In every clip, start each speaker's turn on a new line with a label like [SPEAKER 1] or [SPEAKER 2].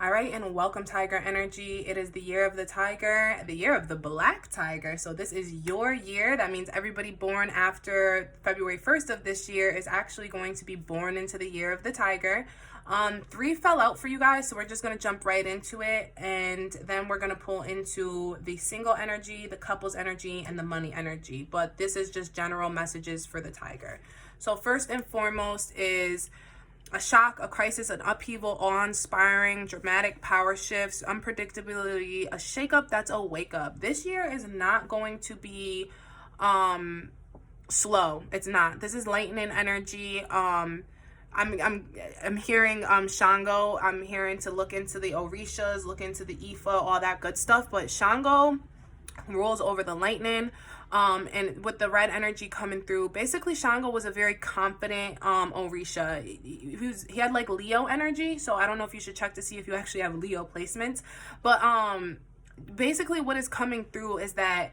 [SPEAKER 1] All right, and welcome, Tiger Energy. It is the year of the tiger, the year of the black tiger. So this is your year. That means everybody born after February 1st of this year is actually going to be born into the year of the tiger. 3 fell out for you guys, so we're just going to jump right into it, and then we're going to pull into the single energy, the couples energy, and the money energy. But this is just general messages for the tiger. So first and foremost is a shock, a crisis, an upheaval, awe-inspiring, dramatic power shifts, unpredictability, a shakeup that's a wake-up. This year is not going to be slow. It's not. This is lightning energy. I'm hearing Shango. I'm hearing to look into the Orishas, look into the Ifa, all that good stuff. But Shango rules over the lightning. And with the red energy coming through, basically Shango was a very confident Orisha. He had like Leo energy, so I don't know if you should check to see if you actually have Leo placements. But basically what is coming through is that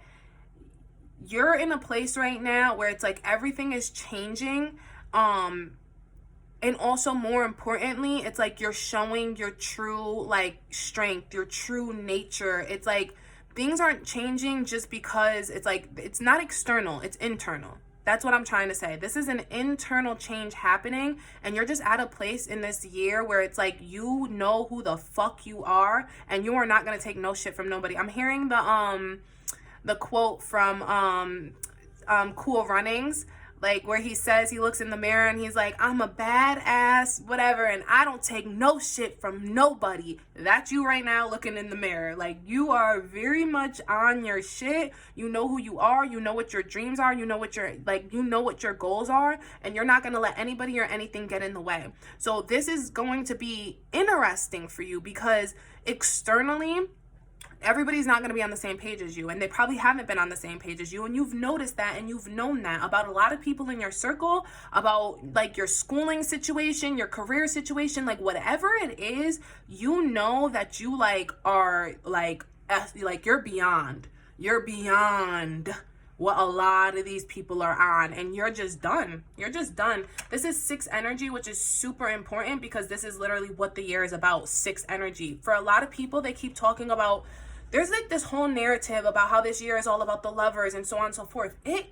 [SPEAKER 1] you're in a place right now where it's like everything is changing. And also, more importantly, it's like you're showing your true like strength, your true nature. It's like things aren't changing just because it's like, it's not external, it's internal. That's what I'm trying to say. This is an internal change happening, and you're just at a place in this year where it's like, you know who the fuck you are, and you are not going to take no shit from nobody. I'm hearing the quote from Cool Runnings, like where he says, he looks in the mirror and he's like, I'm a badass, whatever, and I don't take no shit from nobody. That's you right now looking in the mirror. Like, you are very much on your shit. You know who you are. You know what your dreams are. You know what your goals are, and you're not going to let anybody or anything get in the way. So this is going to be interesting for you because externally, everybody's not going to be on the same page as you, and they probably haven't been on the same page as you, and you've noticed that, and you've known that about a lot of people in your circle, about like your schooling situation, your career situation, like whatever it is, you know that you like are like you're beyond what a lot of these people are on, and you're just done. This is 6 energy, which is super important because this is literally what the year is about. 6 energy. For a lot of people, they keep talking about, there's like this whole narrative about how this year is all about the lovers and so on and so forth. It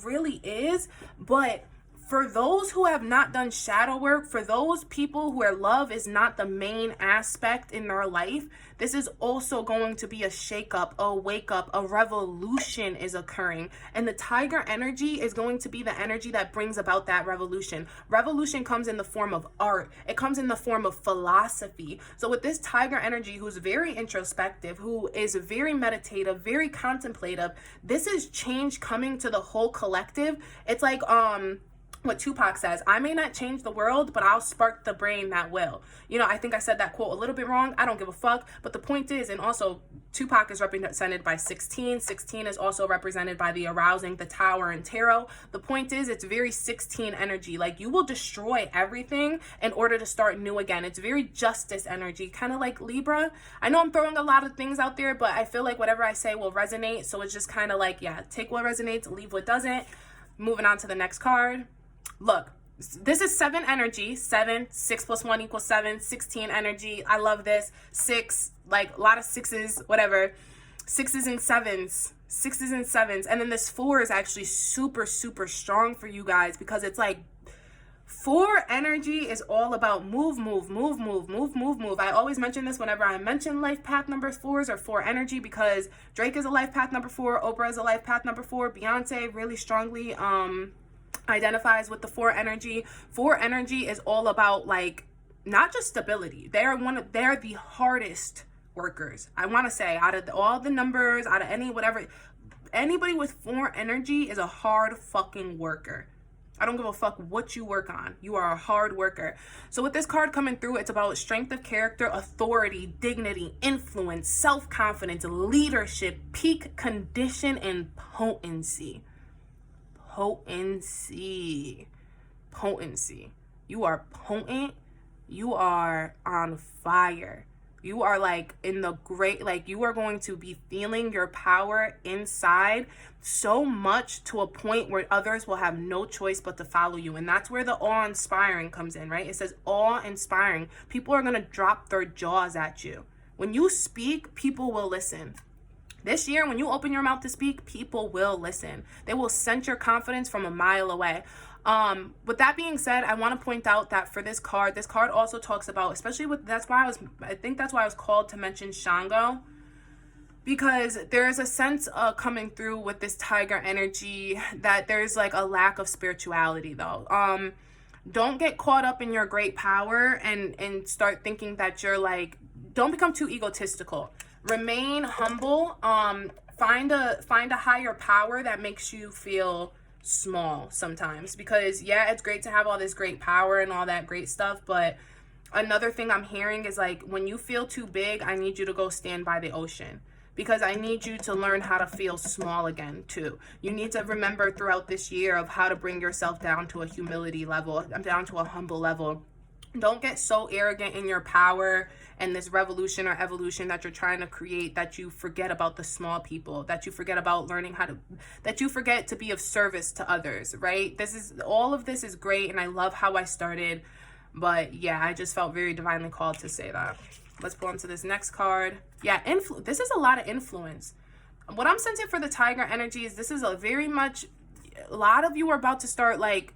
[SPEAKER 1] really is. But for those who have not done shadow work, for those people where love is not the main aspect in their life, this is also going to be a shakeup, a wake up, a revolution is occurring. And the tiger energy is going to be the energy that brings about that revolution. Revolution comes in the form of art. It comes in the form of philosophy. So with this tiger energy, who's very introspective, who is very meditative, very contemplative, this is change coming to the whole collective. It's like, what Tupac says, I may not change the world, but I'll spark the brain that will. You know, I think I said that quote a little bit wrong. I don't give a fuck. But the point is, and also Tupac is represented by 16. 16 is also represented by the arousing, the tower, and tarot. The point is, it's very 16 energy. Like, you will destroy everything in order to start new again. It's very justice energy, kind of like Libra. I know I'm throwing a lot of things out there, but I feel like whatever I say will resonate. So it's just kind of like, yeah, take what resonates, leave what doesn't. Moving on to the next card. Look, this is 7 energy. 7, 6 plus 1 equals 7, 16 energy. I love this. 6, like a lot of 6s, whatever. 6s and 7s. 6s and 7s. And then this 4 is actually super, super strong for you guys because it's like 4 energy is all about move. I always mention this whenever I mention life path number 4s or 4 energy because Drake is a life path number 4. Oprah is a life path number 4. Beyonce really strongly identifies with the 4 energy. 4 energy is all about like not just stability. They're the hardest workers. I want to say out of all the numbers, out of anybody with 4 energy is a hard fucking worker. I don't give a fuck what you work on. You are a hard worker. So with this card coming through, it's about strength of character, authority, dignity, influence, self-confidence, leadership, peak condition, and potency. Potency. You are potent. You are on fire. You are like in the great, like you are going to be feeling your power inside so much to a point where others will have no choice but to follow you. And that's where the awe-inspiring comes in, right? It says awe-inspiring. People are going to drop their jaws at you. When you speak, people will listen. This year, when you open your mouth to speak, people will listen. They will sense your confidence from a mile away. With that being said, I want to point out that for this card also talks about, especially with, I think that's why I was called to mention Shango, because there's a sense coming through with this tiger energy that there's like a lack of spirituality though. Don't get caught up in your great power and start thinking that you're like, don't become too egotistical. Remain humble. Find a higher power that makes you feel small sometimes, because yeah, it's great to have all this great power and all that great stuff, but another thing I'm hearing is like, when you feel too big, I need you to go stand by the ocean, because I need you to learn how to feel small again too. You need to remember throughout this year of how to bring yourself down to a humility level, down to a humble level. Don't get so arrogant in your power and this revolution or evolution that you're trying to create that you forget about the small people, that you forget about learning that you forget to be of service to others, right? All of this is great, and I love how I started, but yeah, I just felt very divinely called to say that. Let's pull into this next card. Yeah, this is a lot of influence. What I'm sensing for the tiger energy is this is a lot of you are about to start like,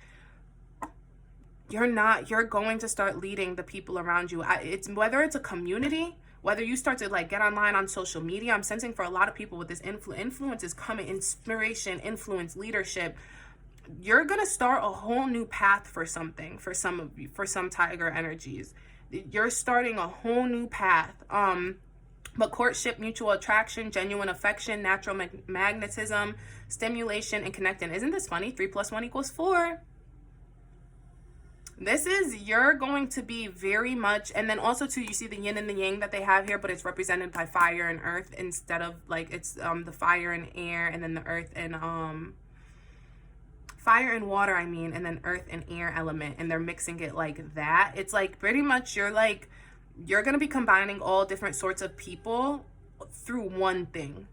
[SPEAKER 1] you're going to start leading the people around you. It's whether it's a community, whether you start to like get online on social media. I'm sensing for a lot of people with this influence is coming, inspiration, influence, leadership. You're going to start a whole new path for something, for some of you, for some tiger energies. You're starting a whole new path. But courtship, mutual attraction, genuine affection, natural magnetism, stimulation, and connecting. Isn't this funny? 3 + 1 = 4. You're going to be very much, and then also too, you see the yin and the yang that they have here, but it's represented by fire and earth instead of like, it's the fire and air, and then the earth and fire and water, and then earth and air element, and they're mixing it like that. It's like pretty much you're going to be combining all different sorts of people through one thing.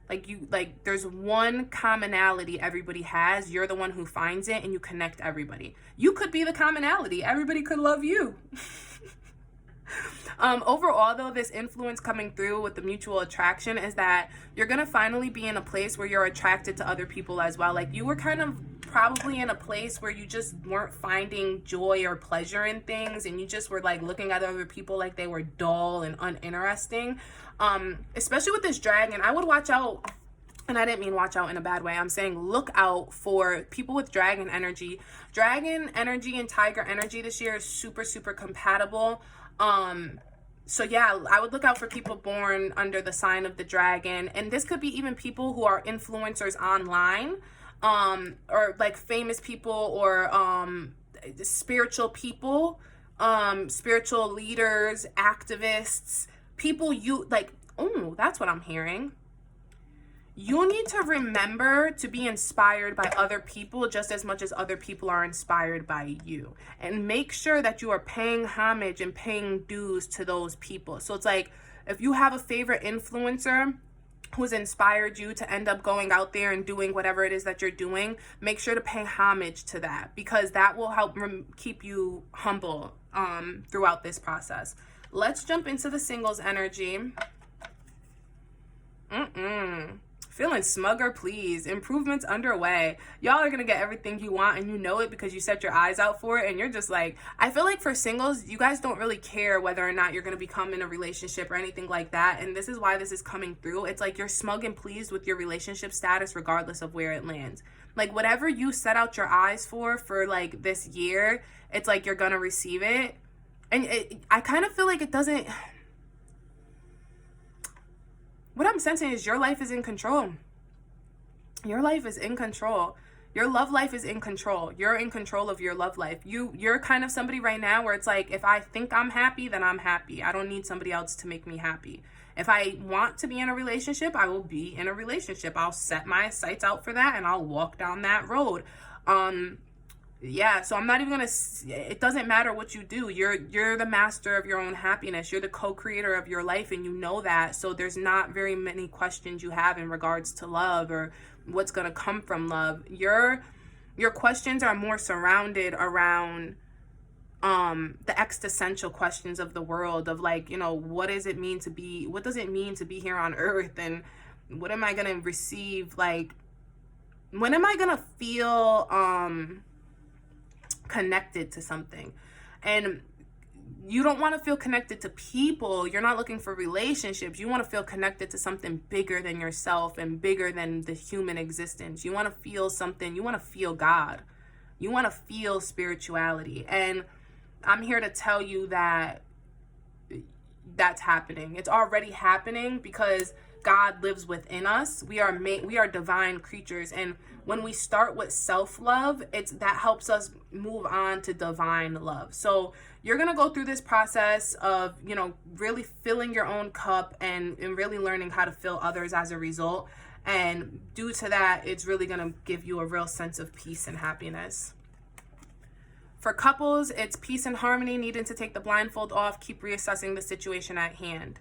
[SPEAKER 1] There's one commonality everybody has. You're the one who finds it, and you connect everybody. You could be the commonality. Everybody could love you. Overall though, this influence coming through with the mutual attraction is that you're gonna finally be in a place where you're attracted to other people as well. Like, you were kind of probably in a place where you just weren't finding joy or pleasure in things, and you just were like looking at other people like they were dull and uninteresting. Especially with this dragon, I would watch out. And I didn't mean watch out in a bad way. I'm saying look out for people with dragon energy. Dragon energy and tiger energy this year is super, super compatible. So yeah, I would look out for people born under the sign of the dragon. And this could be even people who are influencers online, or like famous people, or spiritual people, spiritual leaders, activists, people you like. Oh, that's what I'm hearing. You need to remember to be inspired by other people just as much as other people are inspired by you. And make sure that you are paying homage and paying dues to those people. So it's like, if you have a favorite influencer who's inspired you to end up going out there and doing whatever it is that you're doing, make sure to pay homage to that, because that will help keep you humble throughout this process. Let's jump into the singles energy. Feeling smugger, please. Improvements underway. Y'all are gonna get everything you want, and you know it because you set your eyes out for it, and you're just like, I feel like for singles, you guys don't really care whether or not you're gonna become in a relationship or anything like that, and this is why this is coming through. It's like you're smug and pleased with your relationship status regardless of where it lands. Like, whatever you set out your eyes for like this year, it's like you're gonna receive it. And I kind of feel like it doesn't... What I'm sensing is your life is in control. Your life is in control. Your love life is in control. You're in control of your love life. You're kind of somebody right now where it's like, if I think I'm happy, then I'm happy. I don't need somebody else to make me happy. If I want to be in a relationship, I will be in a relationship. I'll set my sights out for that, and I'll walk down that road. Yeah, so I'm not even gonna, it doesn't matter what you do. You're the master of your own happiness. You're the co-creator of your life, and you know that. So there's not very many questions you have in regards to love or what's gonna come from love. Your questions are more surrounded around the existential questions of the world, of like, you know, what does it mean to be here on earth, and what am I gonna receive? Like, when am I gonna feel connected to something? And you don't want to feel connected to people. You're not looking for relationships. You want to feel connected to something bigger than yourself and bigger than the human existence. You want to feel something. You want to feel God. You want to feel spirituality. And I'm here to tell you that that's happening. It's already happening, because God lives within us. We are divine creatures, and when we start with self-love, that helps us move on to divine love. So you're gonna go through this process of, you know, really filling your own cup and really learning how to fill others as a result. And due to that, it's really gonna give you a real sense of peace and happiness. For couples, it's peace and harmony, needing to take the blindfold off, keep reassessing the situation at hand.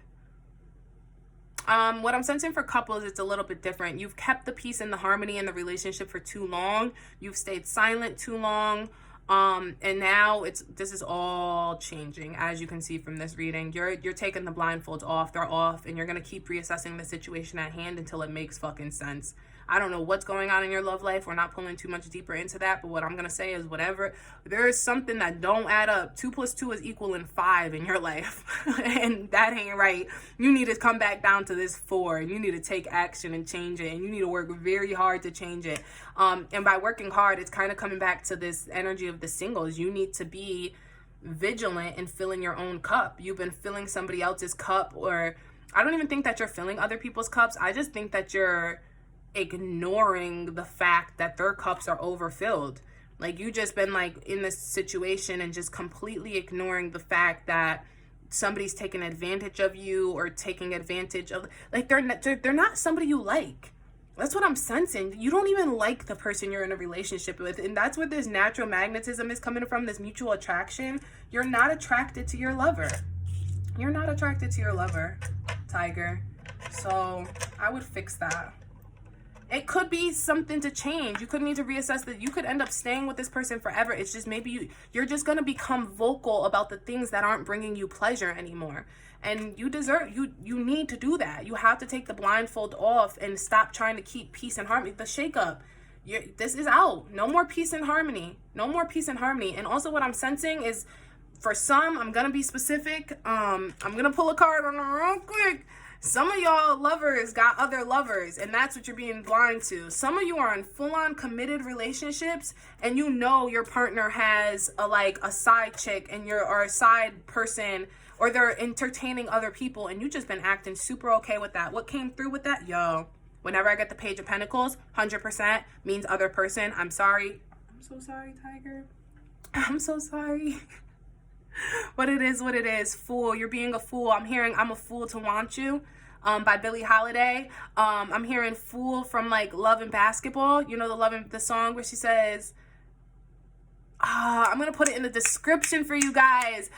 [SPEAKER 1] What I'm sensing for couples, it's a little bit different. You've kept the peace and the harmony in the relationship for too long. You've stayed silent too long. And now this is all changing, as you can see from this reading. You're taking the blindfolds off, they're off, and you're gonna keep reassessing the situation at hand until it makes fucking sense. I don't know what's going on in your love life. We're not pulling too much deeper into that, but what I'm gonna say is, whatever, there is something that don't add up. 2 + 2 is equaling 5 in your life. And that ain't right. You need to come back down to this 4, and you need to take action and change it, and you need to work very hard to change it. And by working hard, it's kind of coming back to this energy of the singles. You need to be vigilant in filling your own cup. You've been filling somebody else's cup, or I don't even think that you're filling other people's cups. I just think that you're ignoring the fact that their cups are overfilled. Like, you just been like in this situation and just completely ignoring the fact that somebody's taking advantage of you, or taking advantage of, like, they're not somebody you like. That's what I'm sensing. You don't even like the person you're in a relationship with, and that's where this natural magnetism is coming from, this mutual attraction. You're not attracted to your lover. You're not attracted to your lover, Tiger. So I would fix that. It could be something to change. You could need to reassess that. You could end up staying with this person forever. It's just maybe you're just going to become vocal about the things that aren't bringing you pleasure anymore. And you need to do that. You have to take the blindfold off and stop trying to keep peace and harmony. The shakeup, this is out. No more peace and harmony. No more peace and harmony. And also what I'm sensing is, for some, I'm going to be specific. I'm going to pull a card on it real quick. Some of y'all lovers got other lovers, and that's what you're being blind to. Some of you are in full-on committed relationships, and you know your partner has a side chick, or a side person, or they're entertaining other people, and you just been acting super okay with that. What came through with that? Yo, whenever I get the Page of Pentacles, 100% means other person. I'm sorry. I'm so sorry, Tiger. I'm so sorry. But it is what it is. Fool, you're being a fool. I'm hearing I'm a Fool to Want You by Billie Holiday. I'm hearing Fool from like Love and Basketball. You know the song where she says, I'm gonna put it in the description for you guys.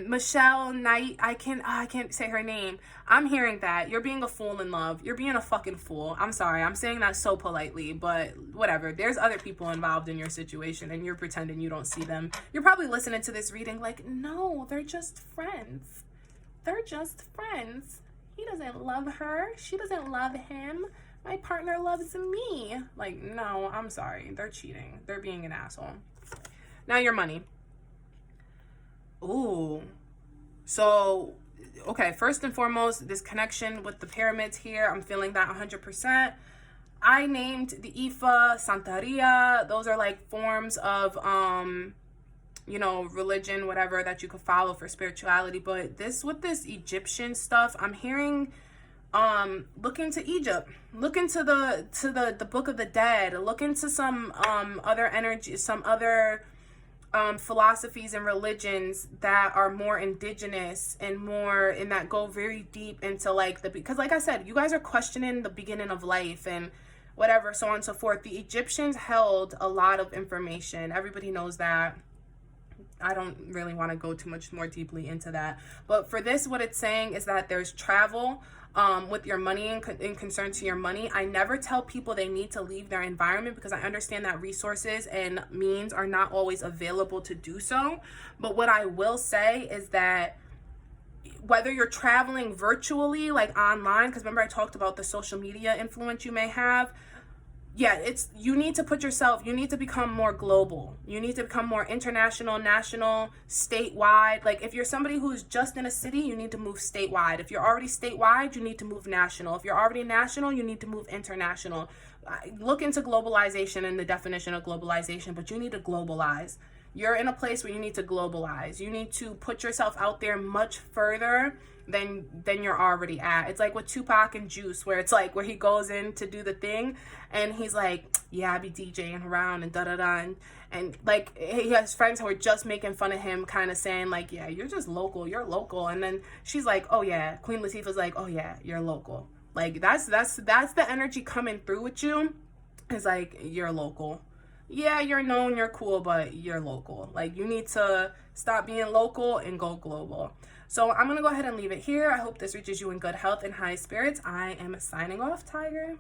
[SPEAKER 1] Michelle Knight, I can't say her name. I'm hearing that. You're being a fool in love. You're being a fucking fool. I'm sorry. I'm saying that so politely, but whatever. There's other people involved in your situation, and you're pretending you don't see them. You're probably listening to this reading like, no, they're just friends. They're just friends. He doesn't love her. She doesn't love him. My partner loves me. Like, no, I'm sorry. They're cheating. They're being an asshole. Now your money. Ooh. So, okay, first and foremost, this connection with the pyramids here, I'm feeling that 100%. I named the Ifa, Santeria. Those are like forms of, religion, whatever, that you could follow for spirituality. But with this Egyptian stuff, I'm hearing, look into Egypt, look into the Book of the Dead, look into some other energy, some other philosophies and religions that are more indigenous and more, and that go very deep into because like I said, you guys are questioning the beginning of life and whatever, so on and so forth. The Egyptians held a lot of information. Everybody knows that. I don't really want to go too much more deeply into that. But for this, what it's saying is that there's travel with your money in concern to your money. I never tell people they need to leave their environment because I understand that resources and means are not always available to do so. But what I will say is that whether you're traveling virtually, like online, because remember I talked about the social media influence you may have. Yeah, you need to you need to become more global. You need to become more international, national, statewide. Like if you're somebody who's just in a city, you need to move statewide. If you're already statewide, you need to move national. If you're already national, you need to move international. Look into globalization and the definition of globalization, but you need to globalize. You're in a place where you need to globalize. You need to put yourself out there much further than you're already at. It's like with Tupac and Juice, where it's like where he goes in to do the thing and he's like, yeah, I be DJing around and da-da-da, and like he has friends who are just making fun of him, kind of saying like, yeah, you're just local, you're local. And then she's like, oh yeah, Queen Latifah's like, oh yeah, you're local. Like that's the energy coming through with you. It's like, you're local. Yeah, you're known, you're cool, but you're local. Like you need to stop being local and go global. So I'm going to go ahead and leave it here. I hope this reaches you in good health and high spirits. I am signing off, Tiger.